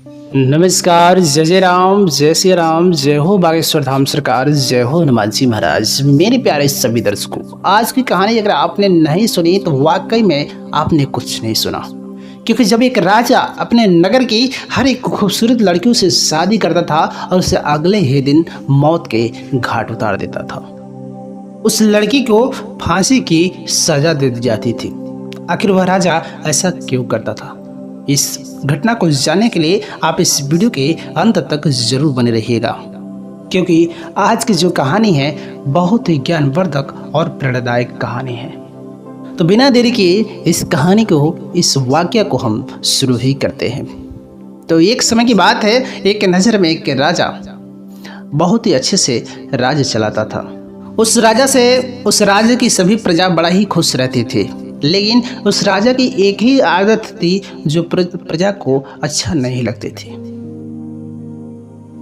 नमस्कार, जय जय राम, जय श्री राम, जय हो बागेश्वर धाम सरकार, जय हो हनुमान जी महाराज। मेरे प्यारे सभी दर्शकों, आज की कहानी अगर आपने नहीं सुनी तो वाकई में आपने कुछ नहीं सुना। क्योंकि जब एक राजा अपने नगर की हर एक खूबसूरत लड़कियों से शादी करता था और उसे अगले ही दिन मौत के घाट उतार देता था, उस लड़की को फांसी की सजा दे दी जाती थी। आखिर वह राजा ऐसा क्यों करता था? इस घटना को जानने के लिए आप इस वीडियो के अंत तक जरूर बने रहिएगा, क्योंकि आज की जो कहानी है बहुत ही ज्ञानवर्धक और प्रेरणादायक कहानी है। तो बिना देरी किए इस कहानी को, इस वाक्य को हम शुरू ही करते हैं। तो एक समय की बात है, एक नज़र में एक राजा बहुत ही अच्छे से राज्य चलाता था। उस राज्य की सभी प्रजा बड़ा ही खुश रहती थी, लेकिन उस राजा की एक ही आदत थी जो प्रजा को अच्छा नहीं लगती थी।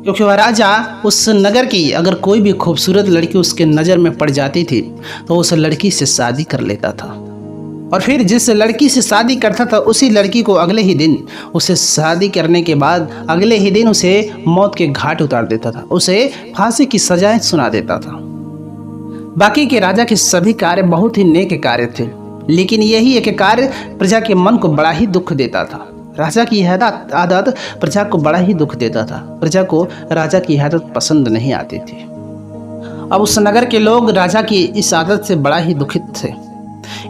क्योंकि वह राजा उस नगर की अगर कोई भी खूबसूरत लड़की उसके नज़र में पड़ जाती थी तो उस लड़की से शादी कर लेता था, और फिर जिस लड़की से शादी करता था उसी लड़की को अगले ही दिन, उसे शादी करने के बाद अगले ही दिन उसे मौत के घाट उतार देता था, उसे फांसी की सजाएं सुना देता था। बाकी के राजा के सभी कार्य बहुत ही नेक कार्य थे, लेकिन यही एक कार्य प्रजा के मन को बड़ा ही दुख देता था। राजा की यह आदत प्रजा को बड़ा ही दुख देता था। प्रजा को राजा की आदत पसंद नहीं आती थी। अब उस नगर के लोग राजा की इस आदत से बड़ा ही दुखित थे।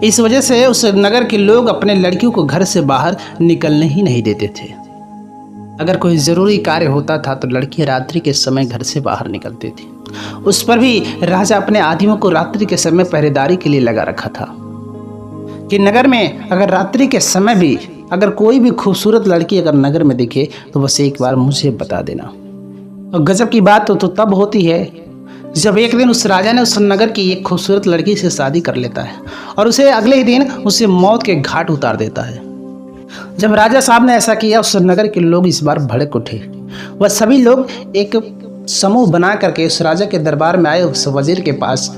इस वजह से उस नगर के लोग अपने लड़कियों को घर से बाहर निकलने ही नहीं देते थे। अगर कोई ज़रूरी कार्य होता था तो लड़की रात्रि के समय घर से बाहर निकलती थी। उस पर भी राजा अपने आदमियों को रात्रि के समय पहरेदारी के लिए लगा रखा था कि नगर में अगर रात्रि के समय भी अगर कोई भी खूबसूरत लड़की अगर नगर में दिखे तो बस एक बार मुझे बता देना। और गजब की बात तो तब होती है जब एक दिन उस राजा ने उस नगर की एक खूबसूरत लड़की से शादी कर लेता है और उसे अगले ही दिन उसे मौत के घाट उतार देता है। जब राजा साहब ने ऐसा किया, उस नगर के लोग इस बार भड़क उठे। वह सभी लोग एक समूह बना करके उस राजा के दरबार में आए, उस वजीर के पास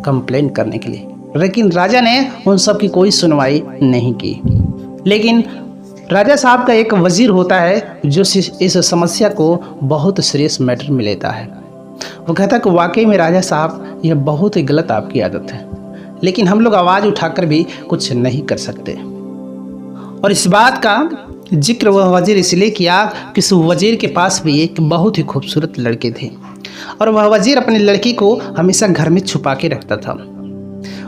कंप्लेंट करने के लिए। लेकिन राजा ने उन सब की कोई सुनवाई नहीं की। लेकिन राजा साहब का एक वजीर होता है जो इस समस्या को बहुत सीरियस मैटर में लेता है। वो कहता है कि वाकई में राजा साहब, यह बहुत ही गलत आपकी आदत है, लेकिन हम लोग आवाज़ उठाकर भी कुछ नहीं कर सकते। और इस बात का जिक्र वह वजीर इसलिए किया कि उस वजीर के पास भी एक बहुत ही खूबसूरत लड़के थे और वह वजीर अपनी लड़की को हमेशा घर में छुपा के रखता था।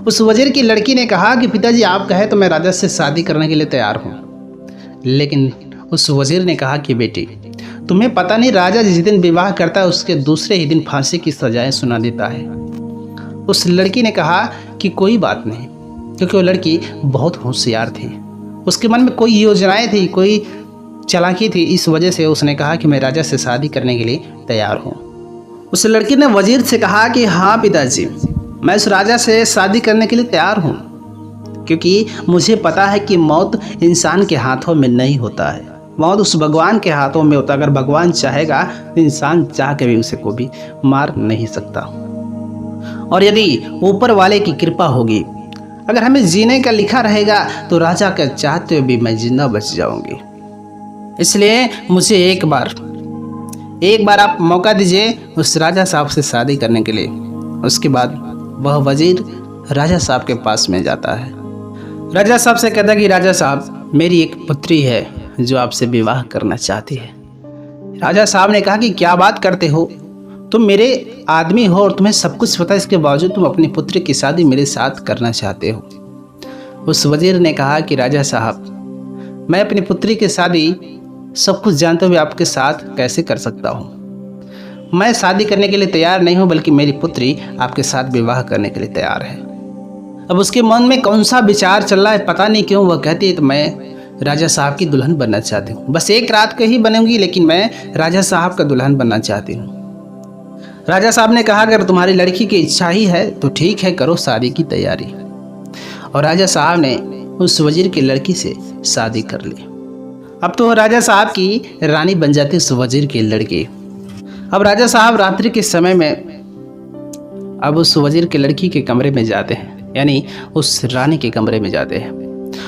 उस वजीर की लड़की ने कहा कि पिताजी आप कहे तो मैं राजा से शादी करने के लिए तैयार हूँ। लेकिन उस वजीर ने कहा कि बेटी, तुम्हें पता नहीं राजा जिस दिन विवाह करता है उसके दूसरे ही दिन फांसी की सजाएं सुना देता है। उस लड़की ने कहा कि कोई बात नहीं, क्योंकि वो लड़की बहुत होशियार थी। उसके मन में कोई योजनाएं थी, कोई चालाकी थी। इस वजह से उसने कहा कि मैं राजा से शादी करने के लिए तैयार हूँ। उस लड़की ने वजीर से कहा कि हाँ पिताजी, मैं उस राजा से शादी करने के लिए तैयार हूँ, क्योंकि मुझे पता है कि मौत इंसान के हाथों में नहीं होता है, मौत उस भगवान के हाथों में होता है। अगर भगवान चाहेगा तो इंसान चाह के भी उसे को भी मार नहीं सकता। और यदि ऊपर वाले की कृपा होगी, अगर हमें जीने का लिखा रहेगा तो राजा का चाहते हुए भी मैं जिंदा बच जाऊंगी। इसलिए मुझे एक बार आप मौका दीजिए उस राजा साहब से शादी करने के लिए। उसके बाद वह वजीर राजा साहब के पास में जाता है। राजा साहब से कहता है कि राजा साहब, मेरी एक पुत्री है जो आपसे विवाह करना चाहती है। राजा साहब ने कहा कि क्या बात करते हो, तुम मेरे आदमी हो और तुम्हें सब कुछ पता है, इसके बावजूद तुम अपनी पुत्री की शादी मेरे साथ करना चाहते हो। उस वजीर ने कहा कि राजा साहब, मैं अपनी पुत्री की शादी सब कुछ जानते हुए आपके साथ कैसे कर सकता हूँ। मैं शादी करने के लिए तैयार नहीं हूँ, बल्कि मेरी पुत्री आपके साथ विवाह करने के लिए तैयार है। अब उसके मन में कौन सा विचार चल रहा है पता नहीं क्यों, वह कहती है तो मैं राजा साहब की दुल्हन बनना चाहती हूँ। बस एक रात के ही बनूंगी, लेकिन मैं राजा साहब का दुल्हन बनना चाहती हूँ। राजा साहब ने कहा अगर तुम्हारी लड़की की इच्छा ही है तो ठीक है, करो शादी की तैयारी। और राजा साहब ने उस वजीर की लड़की से शादी कर ली। अब तो राजा साहब की रानी बन जाती उस वजीर की लड़की। अब राजा साहब रात्रि के समय में अब उस वजीर के लड़की के कमरे में जाते हैं, यानी उस रानी के कमरे में जाते हैं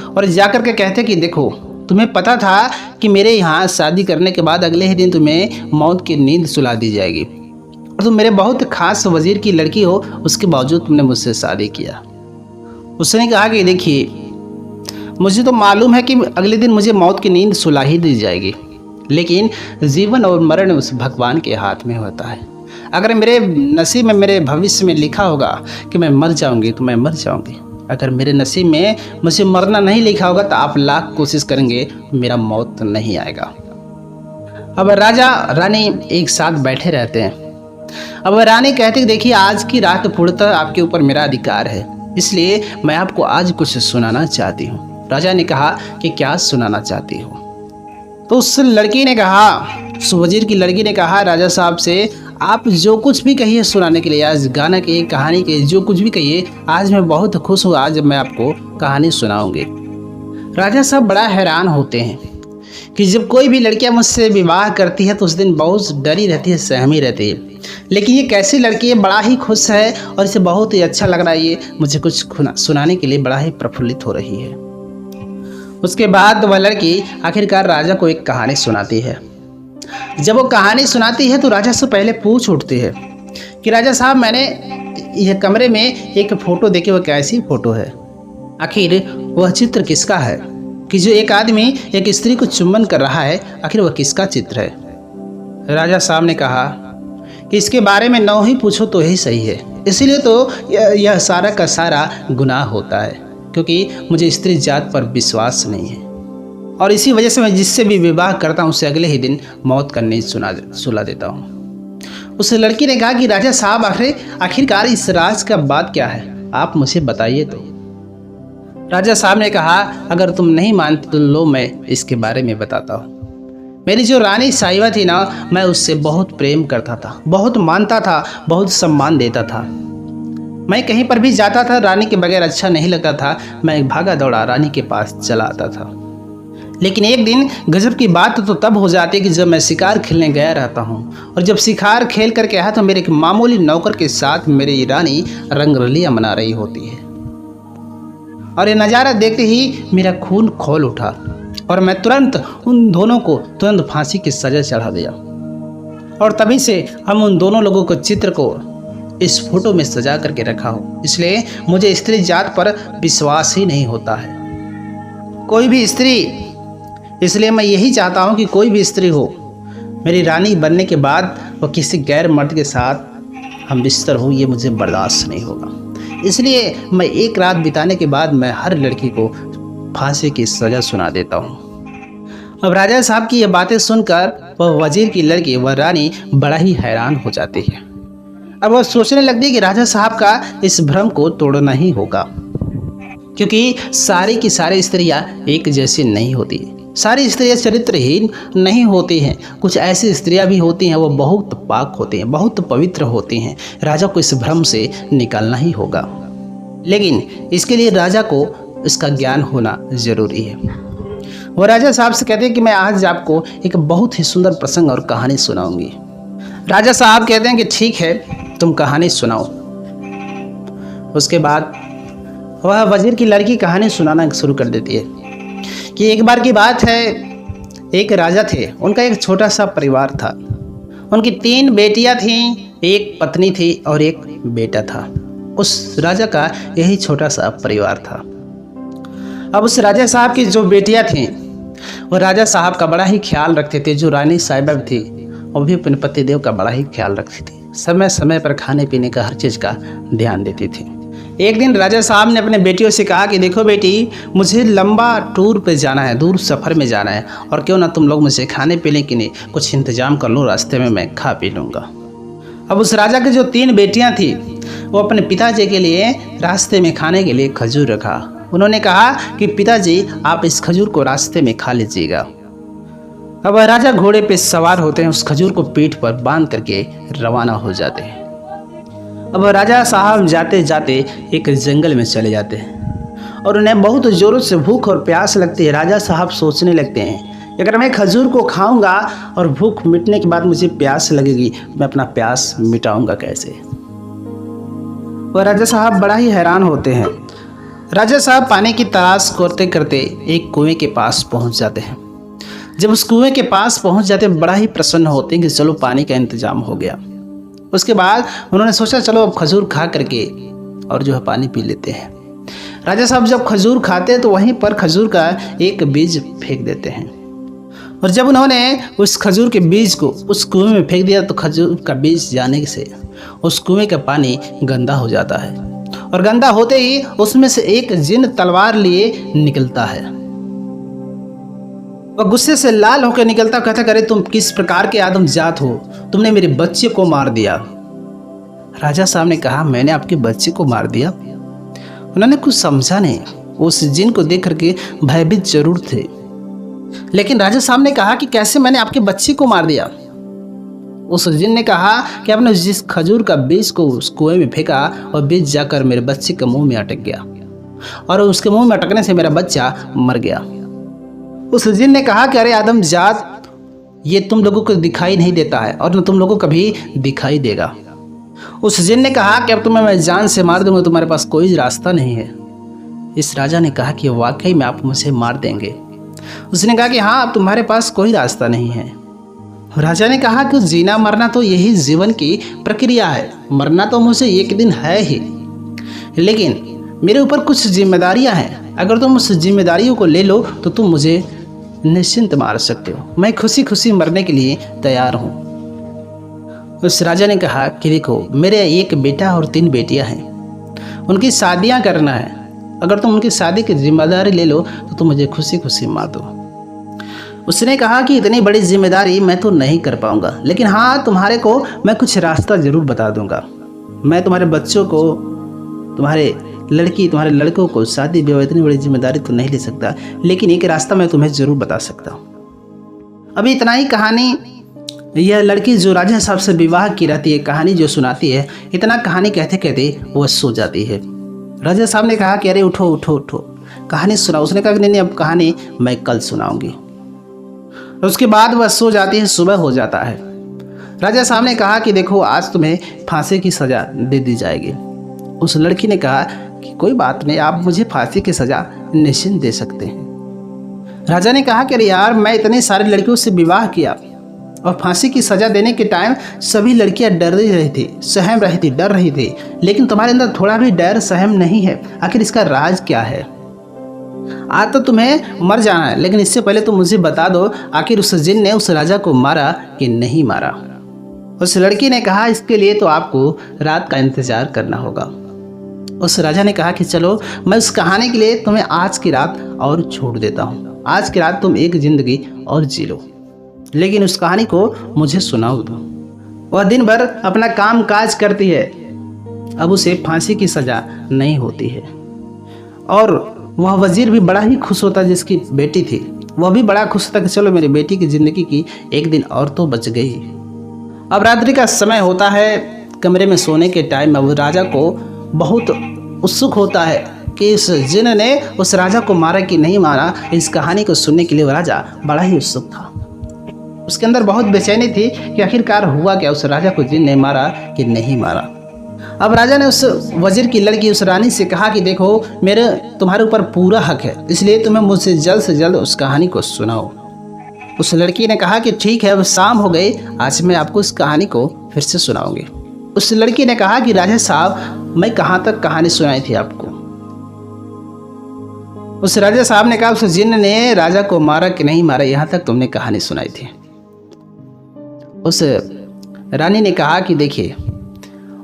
और जाकर के कहते कि देखो तुम्हें पता था कि मेरे यहाँ शादी करने के बाद अगले ही दिन तुम्हें मौत की नींद सुला दी जाएगी और तुम मेरे बहुत खास वजीर की लड़की हो, उसके बावजूद तुमने मुझसे शादी किया। उसने कहा कि देखिए, मुझे तो मालूम है कि अगले दिन मुझे मौत की नींद सुला ही दी जाएगी, लेकिन जीवन और मरण उस भगवान के हाथ में होता है। अगर मेरे नसीब में, मेरे भविष्य में लिखा होगा कि मैं मर जाऊंगी तो मैं मर जाऊंगी। अगर मेरे नसीब में मुझे मरना नहीं लिखा होगा तो आप लाख कोशिश करेंगे, मेरा मौत नहीं आएगा। अब राजा रानी एक साथ बैठे रहते हैं। अब रानी कहती कि देखिए, आज की रात पूर्णतः आपके ऊपर मेरा अधिकार है, इसलिए मैं आपको आज कुछ सुनाना चाहती हूँ। राजा ने कहा कि क्या सुनाना चाहती हो? तो उस लड़की ने कहा, उस वजीर की लड़की ने कहा राजा साहब से, आप जो कुछ भी कहिए सुनाने के लिए, आज गाना के, कहानी के, जो कुछ भी कहिए, आज मैं बहुत खुश हूँ, आज मैं आपको कहानी सुनाऊंगी। राजा साहब बड़ा हैरान होते हैं कि जब कोई भी लड़कियां मुझसे विवाह करती है तो उस दिन बहुत डरी रहती है, सहमी रहती है, लेकिन ये कैसी लड़की है, बड़ा ही खुश है और इसे बहुत ही अच्छा लग रहा है, ये मुझे कुछ सुनाने के लिए बड़ा ही प्रफुल्लित हो रही है। उसके बाद वह लड़की आखिरकार राजा को एक कहानी सुनाती है। जब वो कहानी सुनाती है तो राजा से पहले पूछ उठती है कि राजा साहब, मैंने यह कमरे में एक फ़ोटो देखी, वह कैसी फ़ोटो है? आखिर वह चित्र किसका है? कि जो एक आदमी एक स्त्री को चुम्बन कर रहा है, आखिर वह किसका चित्र है? राजा साहब ने कहा कि इसके बारे में न ही पूछो तो ही सही है, इसीलिए तो यह सारा का सारा गुनाह होता है, क्योंकि मुझे स्त्री जात पर विश्वास नहीं है और इसी वजह से मैं जिससे भी विवाह करता हूँ उसे अगले ही दिन मौत का नींद सुला देता हूँ। उस लड़की ने कहा कि राजा साहब, आखिरकार इस राज का बात क्या है, आप मुझे बताइए तो। राजा साहब ने कहा, अगर तुम नहीं मानते तो लो, मैं इसके बारे में बताता हूँ। मेरी जो रानी साहिबा थी ना, मैं उससे बहुत प्रेम करता था, बहुत मानता था, बहुत सम्मान देता था। मैं कहीं पर भी जाता था, रानी के बगैर अच्छा नहीं लगता था, मैं भागा दौड़ा रानी के पास चला आता था। लेकिन एक दिन गजब की बात तो तब हो जाती है कि जब मैं शिकार खेलने गया रहता हूँ और जब शिकार खेल करके आया तो मेरे एक मामूली नौकर के साथ मेरी रानी रंगरलियां मना रही होती है और ये नज़ारा देखते ही मेरा खून खौल उठा और मैं तुरंत उन दोनों को फांसी की सजा चढ़ा दिया। और तभी से हम उन दोनों लोगों को चित्र को इस फोटो में सजा करके रखा हो, इसलिए मुझे स्त्री जात पर विश्वास ही नहीं होता है, कोई भी स्त्री। इसलिए मैं यही चाहता हूँ कि कोई भी स्त्री हो, मेरी रानी बनने के बाद वो किसी गैर मर्द के साथ हम बिस्तर हो, ये मुझे बर्दाश्त नहीं होगा। इसलिए मैं एक रात बिताने के बाद मैं हर लड़की को फांसी की सज़ा सुना देता हूँ। अब राजा साहब की ये बातें सुनकर वह वजीर की लड़की, वह रानी बड़ा ही हैरान हो जाती है। अब वह सोचने लगती है कि राजा साहब का इस भ्रम को तोड़ना ही होगा, क्योंकि सारी की सारी स्त्रियाँ एक जैसी नहीं होती, सारी स्त्रियाँ चरित्रहीन नहीं होती हैं। कुछ ऐसी स्त्रियाँ भी होती हैं वो बहुत पाक होती हैं, बहुत पवित्र होती हैं। राजा को इस भ्रम से निकालना ही होगा, लेकिन इसके लिए राजा को इसका ज्ञान होना ज़रूरी है। वो राजा साहब से कहते हैं कि मैं आज आपको एक बहुत ही सुंदर प्रसंग और कहानी सुनाऊंगी। राजा साहब कहते हैं कि ठीक है, तुम कहानी सुनाओ। उसके बाद वह वजीर की लड़की कहानी सुनाना शुरू कर देती है कि एक बार की बात है, एक राजा थे, उनका एक छोटा सा परिवार था। उनकी 3 बेटियां थीं, एक पत्नी थी और एक बेटा था। उस राजा का यही छोटा सा परिवार था। अब उस राजा साहब की जो बेटियां थीं वो राजा साहब का बड़ा ही ख्याल रखते थे। जो रानी साहिबा थी वो भी अपने पतिदेव का बड़ा ही ख्याल रखती थी, समय समय पर खाने पीने का हर चीज़ का ध्यान देती थी। एक दिन राजा साहब ने अपने बेटियों से कहा कि देखो बेटी, मुझे लंबा टूर पे जाना है, दूर सफ़र में जाना है, और क्यों ना तुम लोग मुझे खाने पीने के लिए कुछ इंतजाम कर लो, रास्ते में मैं खा पी लूँगा। अब उस राजा की जो 3 बेटियां थी वो अपने पिताजी के लिए रास्ते में खाने के लिए खजूर रखा। उन्होंने कहा कि पिताजी, आप इस खजूर को रास्ते में खा लीजिएगा। अब राजा घोड़े पे सवार होते हैं, उस खजूर को पीठ पर बांध करके रवाना हो जाते हैं। अब राजा साहब जाते जाते एक जंगल में चले जाते हैं और उन्हें बहुत ज़ोरों से भूख और प्यास लगती है। राजा साहब सोचने लगते हैं कि अगर मैं खजूर को खाऊंगा और भूख मिटने के बाद मुझे प्यास लगेगी, मैं अपना प्यास मिटाऊंगा कैसे। वह राजा साहब बड़ा ही हैरान होते हैं। राजा साहब पानी की तलाश करते करते एक कुएं के पास पहुंच जाते हैं। जब उस कुएं के पास पहुंच जाते हैं बड़ा ही प्रसन्न होते हैं कि चलो पानी का इंतजाम हो गया। उसके बाद उन्होंने सोचा चलो अब खजूर खा करके और जो है पानी पी लेते हैं। राजा साहब जब खजूर खाते हैं तो वहीं पर खजूर का एक बीज फेंक देते हैं, और जब उन्होंने उस खजूर के बीज को उस कुएं में फेंक दिया तो खजूर का बीज जाने से उस कुएं का पानी गंदा हो जाता है, और गंदा होते ही उसमें से एक जिन तलवार लिए निकलता है। वह गुस्से से लाल होकर निकलता, कहता करे तुम किस प्रकार के आदम जात हो, तुमने मेरे बच्चे को मार दिया। राजा साहब ने कहा मैंने आपके बच्चे को मार दिया? उन्होंने कुछ समझा नहीं। उस जिन को देख करके भयभीत जरूर थे, लेकिन राजा साहब ने कहा कि कैसे मैंने आपके बच्चे को मार दिया? उस जिन ने कहा कि आपने जिस खजूर का बीज को उस कुएं में फेंका और बीज जाकर मेरे बच्चे के मुंह में अटक गया, और उसके मुंह में अटकने से मेरा बच्चा मर गया। उस जिन ने कहा कि अरे आदम जात, ये तुम लोगों को दिखाई नहीं देता है और न तुम लोगों को कभी दिखाई देगा। उस जिन ने कहा कि अब तुम्हें मैं जान से मार दूंगा, तुम्हारे पास कोई रास्ता नहीं है। इस राजा ने कहा कि वाकई में आप मुझे मार देंगे? उसने कहा कि हाँ, अब तुम्हारे पास कोई रास्ता नहीं है। राजा ने कहा कि जीना मरना तो यही जीवन की प्रक्रिया है, मरना तो मुझे एक दिन है ही, लेकिन मेरे ऊपर कुछ जिम्मेदारियां हैं। अगर तुम उस जिम्मेदारियों को ले लो तो तुम मुझे निश्चिंत मार सकते हो। मैं खुशी खुशी मरने के लिए तैयार हूँ। उस राजा ने कहा कि देखो, मेरे एक बेटा और 3 बेटियां हैं, उनकी शादियां करना है। अगर तुम उनकी शादी की जिम्मेदारी ले लो तो तुम मुझे खुशी खुशी मार दो। उसने कहा कि इतनी बड़ी जिम्मेदारी मैं तो नहीं कर पाऊंगा, लेकिन हाँ, तुम्हारे को मैं कुछ रास्ता जरूर बता दूंगा। मैं तुम्हारे बच्चों को, तुम्हारे लड़कों को शादी विवाह इतनी बड़ी जिम्मेदारी तो नहीं ले सकता, लेकिन एक रास्ता मैं तुम्हें जरूर बता सकता हूँ। अभी इतना ही कहानी। यह लड़की जो राजा साहब से विवाह की रहती है, कहानी जो सुनाती है, इतना कहानी कहते कहते वह सो जाती है। राजा साहब ने कहा कि अरे उठो उठो उठो, कहानी सुनाओ। उसने कहा कि नहीं, अब कहानी मैं कल सुनाऊंगी। उसके बाद वह सो जाती है। सुबह हो जाता है। राजा साहब ने कहा कि देखो, आज तुम्हें फांसी की सज़ा दे दी जाएगी। उस लड़की ने कहा कि कोई बात नहीं, आप मुझे फांसी की सज़ा निश्चिंत दे सकते हैं। राजा ने कहा कि अरे यार, मैं इतनी सारी लड़कियों से विवाह किया और फांसी की सज़ा देने के टाइम सभी लड़कियां डर रही थी, सहम रही थी, डर रही थी, लेकिन तुम्हारे अंदर थोड़ा भी डर सहम नहीं है। आखिर इसका राज क्या है? आज तो तुम्हें मर जाना है, लेकिन इससे पहले तुम मुझे बता दो, आखिर उस जिन ने उस राजा को मारा कि नहीं मारा? उस लड़की ने कहा इसके लिए तो आपको रात का इंतजार करना होगा। उस राजा ने कहा कि चलो, मैं उस कहानी के लिए तुम्हें आज की रात और छोड़ देता हूँ। आज की रात तुम एक जिंदगी और जी लो, लेकिन उस कहानी को मुझे सुनाओ दो। वह दिन भर अपना काम काज करती है। अब उसे फांसी की सज़ा नहीं होती है, और वह वजीर भी बड़ा ही खुश होता, जिसकी बेटी थी वह भी बड़ा खुश था कि चलो, मेरी बेटी की ज़िंदगी की एक दिन और तो बच गई। अब रात्रि का समय होता है, कमरे में सोने के टाइम अब राजा को बहुत उत्सुक होता है कि इस जिन ने उस राजा को मारा कि नहीं मारा। इस कहानी को सुनने के लिए वह राजा बड़ा ही उत्सुक था। उसके अंदर बहुत बेचैनी थी कि आखिरकार हुआ क्या, उस राजा को जिन ने मारा कि नहीं मारा। अब राजा ने उस वजीर की लड़की उस रानी से कहा कि देखो, मेरे तुम्हारे ऊपर पूरा हक है, इसलिए तुम्हें मुझसे जल्द से जल्द उस कहानी को सुनाओ। उस लड़की ने कहा कि ठीक है, अब शाम हो गई, आज मैं आपको इस कहानी को फिर से सुनाऊंगी। उस लड़की ने कहा कि राजा साहब, मैं कहाँ तक कहानी सुनाई थी आपको? उस राजा साहब ने कहा उस जिन ने राजा को मारा कि नहीं मारा, यहाँ तक तुमने कहानी सुनाई थी। उस रानी ने कहा कि देखिए,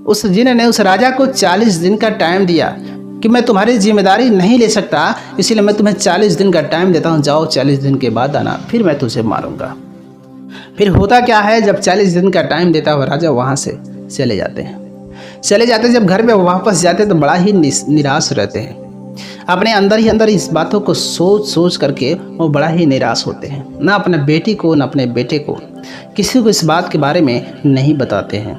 उस जिन ने उस राजा को 40 दिन का टाइम दिया कि मैं तुम्हारी जिम्मेदारी नहीं ले सकता, इसलिए मैं तुम्हें 40 दिन का टाइम देता हूँ। जाओ, 40 दिन के बाद आना, फिर मैं तुझे मारूंगा। फिर होता क्या है, जब 40 दिन का टाइम देता हुआ राजा वहाँ से चले जाते हैं। जब घर में वापस जाते हैं तो बड़ा ही निराश रहते हैं। अपने अंदर ही अंदर इस बातों को सोच करके वो बड़ा ही निराश होते हैं। ना अपने बेटी को, ना अपने बेटे को, किसी को इस बात के बारे में नहीं बताते हैं।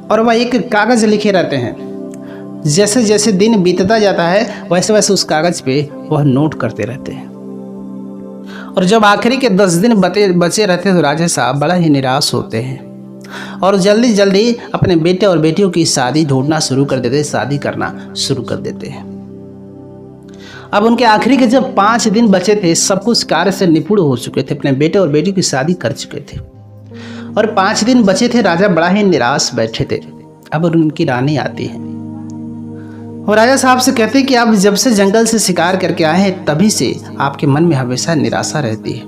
और वह एक कागज़ लिखे रहते हैं। जैसे जैसे दिन बीतता जाता है, वैसे वैसे उस कागज़ पे वह नोट करते रहते हैं। और जब आखिरी के 10 दिन बचे रहते तो राजा साहब बड़ा ही निराश होते हैं और जल्दी जल्दी अपने बेटे और बेटियों की शादी ढूंढना शुरू कर देते, शादी करना शुरू कर देते हैं। अब उनके आखिरी के जब 5 दिन बचे थे, सब कुछ कार्य से निपुण हो चुके थे, अपने बेटे और बेटी की शादी कर चुके थे और 5 दिन बचे थे। राजा बड़ा ही निराश बैठे थे। अब उनकी रानी आती है और राजा साहब से कहते हैं कि आप जब से जंगल से शिकार करके आए हैं तभी से आपके मन में हमेशा निराशा रहती है।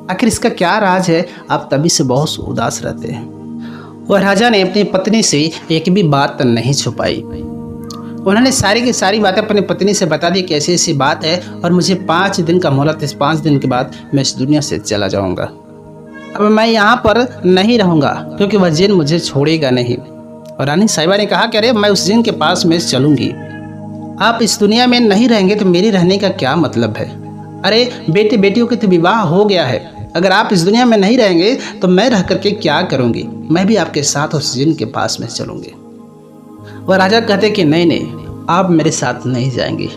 आखिर इसका क्या राज है, आप तभी से बहुत उदास रहते हैं। और राजा ने अपनी पत्नी से एक भी बात नहीं छुपाई। उन्होंने सारी की सारी बातें अपनी पत्नी से बता दी कि ऐसी ऐसी बात है और मुझे 5 दिन का मोहलत, इस 5 दिन के बाद मैं इस दुनिया से चला जाऊंगा। अब मैं यहाँ पर नहीं रहूँगा क्योंकि वह जिन मुझे छोड़ेगा नहीं। और रानी साहिबा ने कहा कि अरे मैं उस जिन के पास में चलूँगी। आप इस दुनिया में नहीं रहेंगे तो मेरी रहने का क्या मतलब है? अरे बेटे बेटियों के तो विवाह हो गया है। अगर आप इस दुनिया में नहीं रहेंगे तो मैं रह करके क्या करूँगी? मैं भी आपके साथ उस जिन के पास में चलूँगी। वह राजा कहते कि नहीं, आप मेरे साथ नहीं जाएंगे,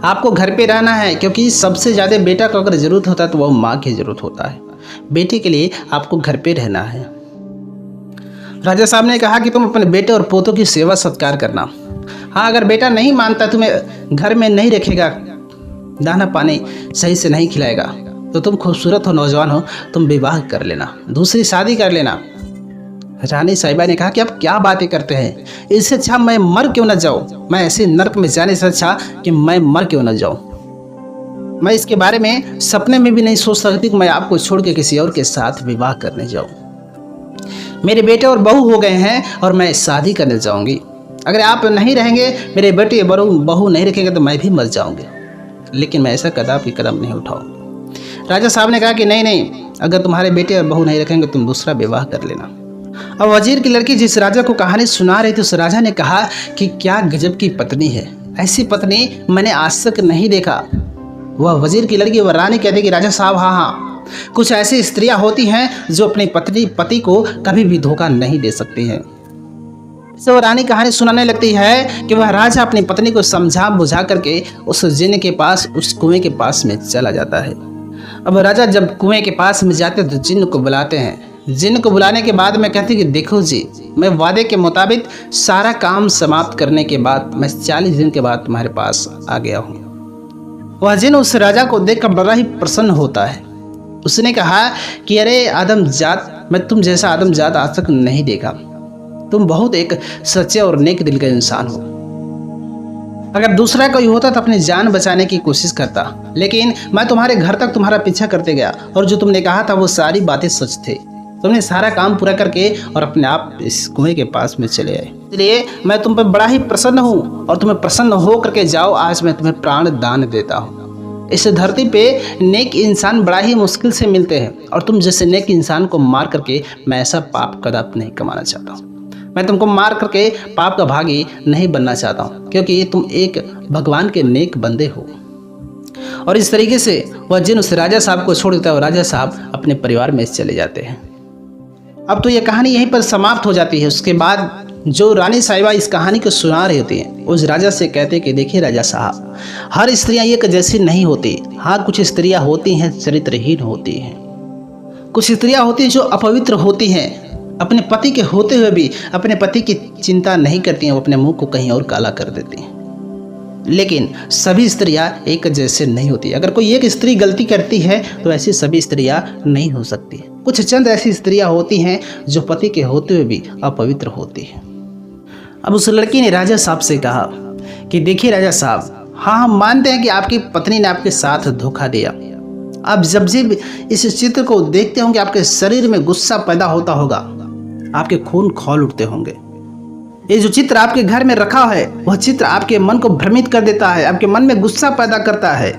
आपको घर पे रहना है क्योंकि सबसे ज़्यादा बेटा को अगर ज़रूरत होता है तो वह माँ की ज़रूरत होता है। बेटे के लिए आपको घर पे रहना है। राजा साहब ने कहा कि तुम अपने बेटे और पोतों की सेवा सत्कार करना। हाँ, अगर बेटा नहीं मानता, तुम्हें घर में नहीं रखेगा, दाना पानी सही से नहीं खिलाएगा, तो तुम खूबसूरत हो, नौजवान हो, तुम विवाह कर लेना, दूसरी शादी कर लेना। रानी साहिबा ने कहा कि आप क्या बातें करते हैं, इससे अच्छा मैं मर क्यों न जाऊँ। मैं ऐसे नर्क में जाने से अच्छा कि मैं मर क्यों न जाऊँ। मैं इसके बारे में सपने में भी नहीं सोच सकती कि मैं आपको छोड़ के किसी और के साथ विवाह करने जाऊँ। मेरे बेटे और बहू हो गए हैं और मैं शादी करने जाऊँगी। अगर आप नहीं रहेंगे, मेरे बेटे बहू नहीं रखेंगे तो मैं भी मर जाऊँगी, लेकिन मैं ऐसा कदापि कदम नहीं उठाऊँ। राजा साहब ने कहा कि नहीं, अगर तुम्हारे बेटे और बहू नहीं रखेंगे तुम दूसरा विवाह कर लेना। अब वजीर की लड़की जिस राजा को कहानी सुना रही थी उस राजा ने कहा कि क्या गजब की पत्नी है, ऐसी पत्नी मैंने आज तक नहीं देखा। वह वजीर की लड़की, वह रानी कहती कि राजा साहब हाँ, कुछ ऐसी स्त्रियां होती हैं जो अपनी पति को कभी भी धोखा नहीं दे सकती हैं। वह रानी कहानी सुनाने लगती है कि वह राजा अपनी पत्नी को समझा बुझा करके उस जिन के पास, उस कुएं के पास में चला जाता है। अब राजा जब कुएं के पास में जाते तो जिन को बुलाते हैं। जिन को बुलाने के बाद मैं कहती कि देखो जी, मैं वादे के मुताबिक सारा काम समाप्त करने के बाद मैं 40 दिन के बाद तुम्हारे पास आ गया हूँ। वह जिन उस राजा को देखकर बड़ा ही प्रसन्न होता है। उसने कहा कि अरे आदमजात, मैं तुम जैसा आदमजात आज तक नहीं देखा। तुम बहुत एक सच्चे और नेक दिल का इंसान हो। अगर दूसरा कोई होता तो अपनी जान बचाने की कोशिश करता, लेकिन मैं तुम्हारे घर तक तुम्हारा पीछा करते गया और जो तुमने कहा था वो सारी बातें सच थे। तुमने सारा काम पूरा करके और अपने आप इस कुएं के पास में चले आए, इसलिए मैं तुम पर बड़ा ही प्रसन्न हूँ और तुम्हें प्रसन्न हो करके जाओ। आज मैं तुम्हें प्राण दान देता हूँ। इस धरती पे नेक इंसान बड़ा ही मुश्किल से मिलते हैं और तुम जैसे नेक इंसान को मार करके मैं ऐसा पाप कदापि नहीं कमाना चाहता हूँ। मैं तुमको मार करके पाप का भागी नहीं बनना चाहता हूँ, क्योंकि तुम एक भगवान के नेक बंदे हो। और इस तरीके से वह जिन उस राजा साहब को छोड़ देता है और राजा साहब अपने परिवार में चले जाते हैं। अब तो यह कहानी यहीं पर समाप्त हो जाती है। उसके बाद जो रानी साहिबा इस कहानी को सुना रही होती हैं उस राजा से कहते कि देखिए राजा साहब, हर स्त्रियां एक जैसी नहीं होती। हाँ, कुछ स्त्रियां होती हैं चरित्रहीन होती हैं, कुछ स्त्रियां होती हैं जो अपवित्र होती हैं, अपने पति के होते हुए भी अपने पति की चिंता नहीं करती हैं, वो अपने मुंह को कहीं और काला कर देती हैं। लेकिन सभी स्त्रियां एक जैसे नहीं होती। अगर कोई एक स्त्री गलती करती है तो ऐसी सभी स्त्रियां नहीं हो सकती। कुछ चंद ऐसी स्त्रियां होती हैं जो पति के होते हुए भी अपवित्र होती हैं। अब उस लड़की ने राजा साहब से कहा कि देखिए राजा साहब, हाँ हम मानते हैं कि आपकी पत्नी ने आपके साथ धोखा दिया। अब जब इस चित्र को देखते होंगे आपके शरीर में गुस्सा पैदा होता होगा, आपके खून खौल उठते होंगे। ये जो चित्र आपके घर में रखा है वह चित्र आपके मन को भ्रमित कर देता है, आपके मन में गुस्सा पैदा करता है।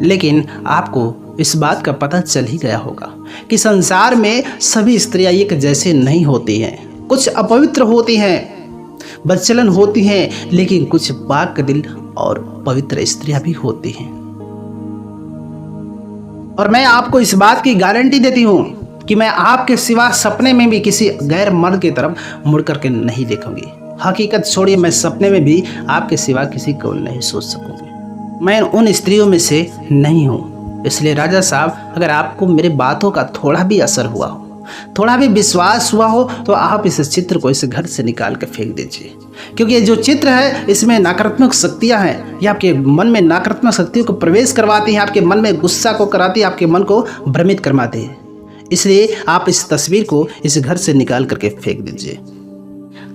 लेकिन आपको इस बात का पता चल ही गया होगा कि संसार में सभी स्त्रियां एक जैसे नहीं होती हैं। कुछ अपवित्र होती हैं, बदचलन होती हैं, लेकिन कुछ पाक दिल और पवित्र स्त्रियां भी होती हैं। और मैं आपको इस बात की गारंटी देती हूं कि मैं आपके सिवा सपने में भी किसी गैर मर्द की तरफ मुड़ करके नहीं देखूंगी। हकीकत छोड़िए, मैं सपने में भी आपके सिवा किसी को नहीं सोच सकूंगी। मैं उन स्त्रियों में से नहीं हूँ। इसलिए राजा साहब, अगर आपको मेरी बातों का थोड़ा भी असर हुआ हो थोड़ा भी विश्वास हुआ हो तो आप इस चित्र को इस घर से निकाल कर फेंक दीजिए, क्योंकि ये जो चित्र है इसमें नकारात्मक शक्तियाँ हैं। ये आपके मन में नकारात्मक शक्तियों को प्रवेश करवाती हैं, आपके मन में गुस्सा को कराती है, आपके मन को भ्रमित करवाती है। इसलिए आप इस तस्वीर को इस घर से निकाल करके फेंक दीजिए।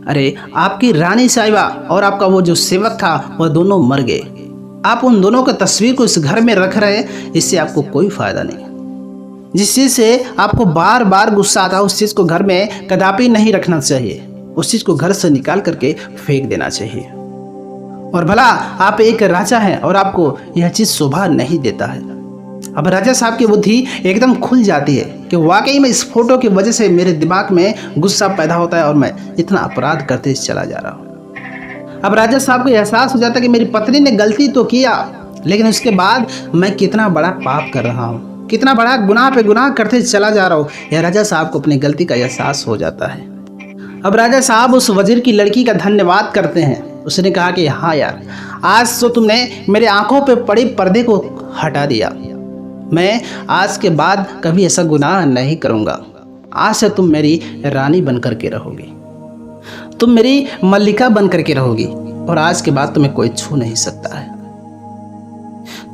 अरे आपकी रानी साहिबा और आपका वो जो सेवक था वह दोनों मर गए। आप उन दोनों की तस्वीर को इस घर में रख रहे हैं, इससे आपको कोई फायदा नहीं। जिस चीज़ से आपको बार बार गुस्सा आता है उस चीज़ को घर में कदापि नहीं रखना चाहिए, उस चीज़ को घर से निकाल करके फेंक देना चाहिए। और भला आप एक राजा हैं और आपको यह चीज़ शोभा नहीं देता है। अब राजा साहब की बुद्धि एकदम खुल जाती है कि वाकई में इस फोटो की वजह से मेरे दिमाग में गुस्सा पैदा होता है और मैं इतना अपराध करते चला जा रहा हूँ। अब राजा साहब को एहसास हो जाता है कि मेरी पत्नी ने गलती तो किया, लेकिन उसके बाद मैं कितना बड़ा पाप कर रहा हूँ, कितना बड़ा गुनाह पे गुनाह करते चला जा रहा हूँ। यह राजा साहब को अपनी गलती का एहसास हो जाता है। अब राजा साहब उस वजीर की लड़की का धन्यवाद करते हैं। उसने कहा कि हाँ यार, आज तो तुमने मेरे आंखों पे पड़े पर्दे को हटा दिया। मैं आज के बाद कभी ऐसा गुनाह नहीं करूँगा। आज से तुम मेरी रानी बन कर के रहोगी, तुम मेरी मल्लिका बन कर के रहोगी और आज के बाद तुम्हें कोई छू नहीं सकता है।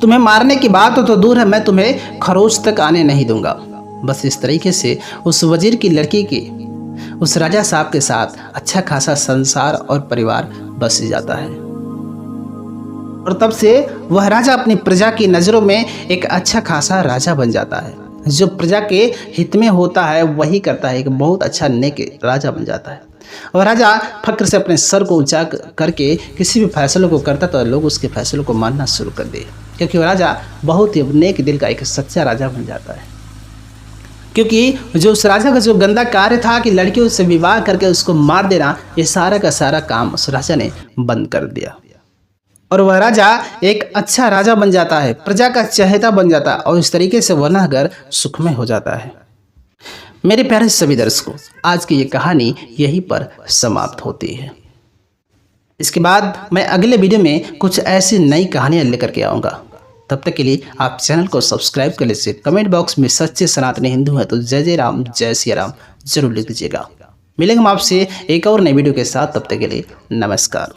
तुम्हें मारने की बात हो तो दूर है, मैं तुम्हें खरोच तक आने नहीं दूंगा। बस इस तरीके से उस वजीर की लड़की की उस राजा साहब के साथ अच्छा खासा संसार और परिवार बस जाता है। और तब से वह राजा अपनी प्रजा की नज़रों में एक अच्छा खासा राजा बन जाता है। जो प्रजा के हित में होता है वही करता है, एक बहुत अच्छा नेक राजा बन जाता है। और राजा फक्र से अपने सर को ऊंचा करके किसी भी फैसलों को करता तो लोग उसके फैसलों को मानना शुरू कर दिए, क्योंकि वह राजा बहुत ही नेक दिल का एक सच्चा राजा बन जाता है। क्योंकि जो उस राजा का जो गंदा कार्य था कि लड़कियों से विवाह करके उसको मार देना, ये सारा का सारा काम उस राजा ने बंद कर दिया और वह राजा एक अच्छा राजा बन जाता है, प्रजा का चहेता बन जाता है और इस तरीके से वह घर सुखमय हो जाता है। मेरे प्यारे सभी दर्शकों, आज की ये कहानी यहीं पर समाप्त होती है। इसके बाद मैं अगले वीडियो में कुछ ऐसी नई कहानियां लेकर के आऊँगा। तब तक के लिए आप चैनल को सब्सक्राइब कर लीजिए। कमेंट बॉक्स में सच्चे सनातनी हिंदू हैं तो जय जय राम जय सिया राम जरूर लिख दीजिएगा। मिलेंगे हम आपसे एक और नई वीडियो के साथ, तब तक के लिए नमस्कार।